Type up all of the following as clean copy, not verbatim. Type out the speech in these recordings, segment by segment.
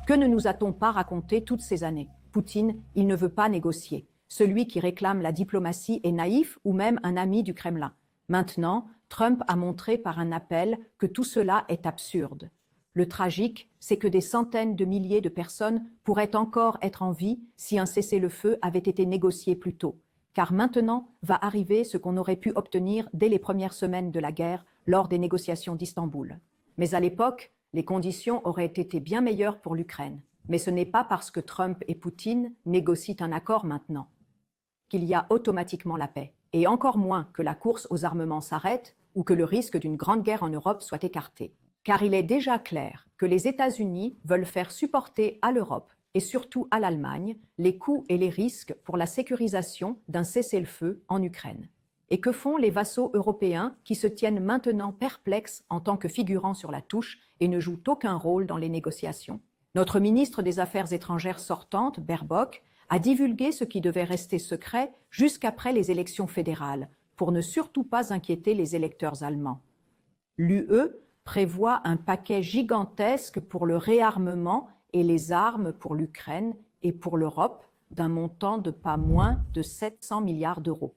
Que ne nous a-t-on pas raconté toutes ces années? Poutine, il ne veut pas négocier. Celui qui réclame la diplomatie est naïf ou même un ami du Kremlin. Maintenant, Trump a montré par un appel que tout cela est absurde. Le tragique, c'est que des centaines de milliers de personnes pourraient encore être en vie si un cessez-le-feu avait été négocié plus tôt. Car maintenant va arriver ce qu'on aurait pu obtenir dès les premières semaines de la guerre lors des négociations d'Istanbul. Mais à l'époque, les conditions auraient été bien meilleures pour l'Ukraine. Mais ce n'est pas parce que Trump et Poutine négocient un accord maintenant qu'il y a automatiquement la paix, et encore moins que la course aux armements s'arrête ou que le risque d'une grande guerre en Europe soit écarté. Car il est déjà clair que les États-Unis veulent faire supporter à l'Europe et surtout à l'Allemagne les coûts et les risques pour la sécurisation d'un cessez-le-feu en Ukraine. Et que font les vassaux européens qui se tiennent maintenant perplexes en tant que figurants sur la touche et ne jouent aucun rôle dans les négociations? Notre ministre des Affaires étrangères sortante, Baerbock, a divulgué ce qui devait rester secret jusqu'après les élections fédérales, pour ne surtout pas inquiéter les électeurs allemands. L'UE prévoit un paquet gigantesque pour le réarmement et les armes pour l'Ukraine et pour l'Europe, d'un montant de pas moins de 700 milliards d'euros.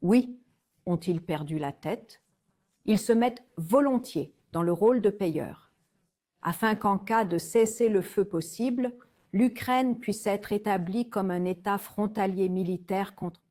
Oui, ont-ils perdu la tête? Ils se mettent volontiers dans le rôle de payeur, afin qu'en cas de cessez-le-feu possible, l'Ukraine puisse être établie comme un État frontalier militaire contre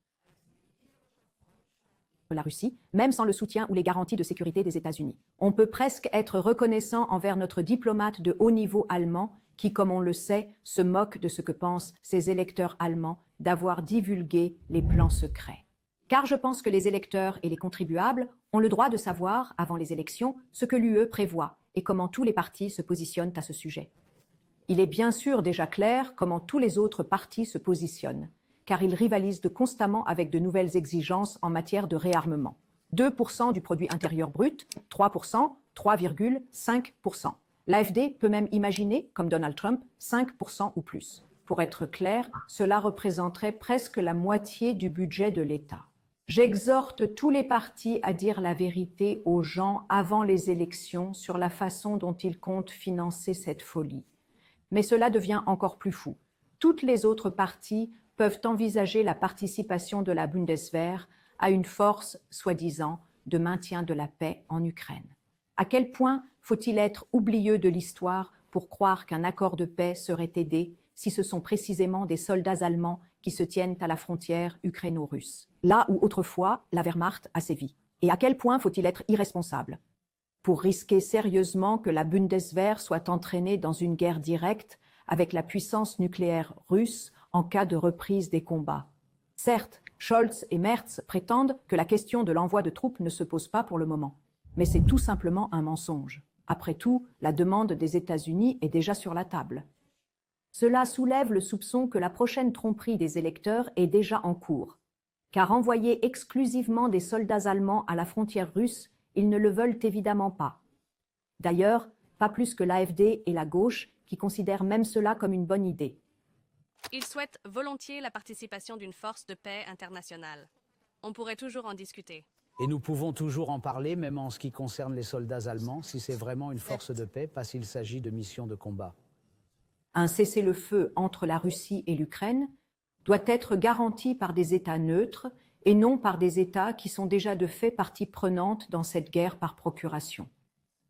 la Russie, même sans le soutien ou les garanties de sécurité des États-Unis. On peut presque être reconnaissant envers notre diplomate de haut niveau allemand qui, comme on le sait, se moque de ce que pensent ses électeurs allemands d'avoir divulgué les plans secrets. Car je pense que les électeurs et les contribuables ont le droit de savoir, avant les élections, ce que l'UE prévoit et comment tous les partis se positionnent à ce sujet. Il est bien sûr déjà clair comment tous les autres partis se positionnent, car ils rivalisent constamment avec de nouvelles exigences en matière de réarmement. 2% du produit intérieur brut, 3%, 3,5%. L'AfD peut même imaginer, comme Donald Trump, 5% ou plus. Pour être clair, cela représenterait presque la moitié du budget de l'État. J'exhorte tous les partis à dire la vérité aux gens avant les élections sur la façon dont ils comptent financer cette folie. Mais cela devient encore plus fou. Toutes les autres parties peuvent envisager la participation de la Bundeswehr à une force, soi-disant, de maintien de la paix en Ukraine. À quel point faut-il être oublieux de l'histoire pour croire qu'un accord de paix serait aidé si ce sont précisément des soldats allemands qui se tiennent à la frontière ukraino-russe, là où autrefois la Wehrmacht a sévi? Et à quel point faut-il être irresponsable pour risquer sérieusement que la Bundeswehr soit entraînée dans une guerre directe avec la puissance nucléaire russe en cas de reprise des combats? Certes, Scholz et Merz prétendent que la question de l'envoi de troupes ne se pose pas pour le moment. Mais c'est tout simplement un mensonge. Après tout, la demande des États-Unis est déjà sur la table. Cela soulève le soupçon que la prochaine tromperie des électeurs est déjà en cours. Car envoyer exclusivement des soldats allemands à la frontière russe, ils ne le veulent évidemment pas. D'ailleurs, pas plus que l'AfD et la gauche, qui considèrent même cela comme une bonne idée. Ils souhaitent volontiers la participation d'une force de paix internationale. On pourrait toujours en discuter. Et nous pouvons toujours en parler, même en ce qui concerne les soldats allemands, si c'est vraiment une force de paix, pas s'il s'agit de missions de combat. Un cessez-le-feu entre la Russie et l'Ukraine doit être garanti par des États neutres et non par des États qui sont déjà de fait partie prenante dans cette guerre par procuration.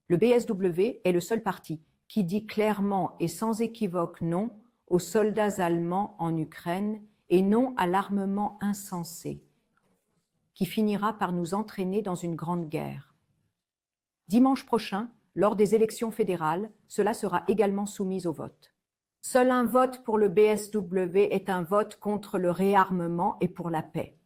Le BSW est le seul parti qui dit clairement et sans équivoque non aux soldats allemands en Ukraine et non à l'armement insensé qui finira par nous entraîner dans une grande guerre. Dimanche prochain, lors des élections fédérales, cela sera également soumis au vote. Seul un vote pour le BSW est un vote contre le réarmement et pour la paix.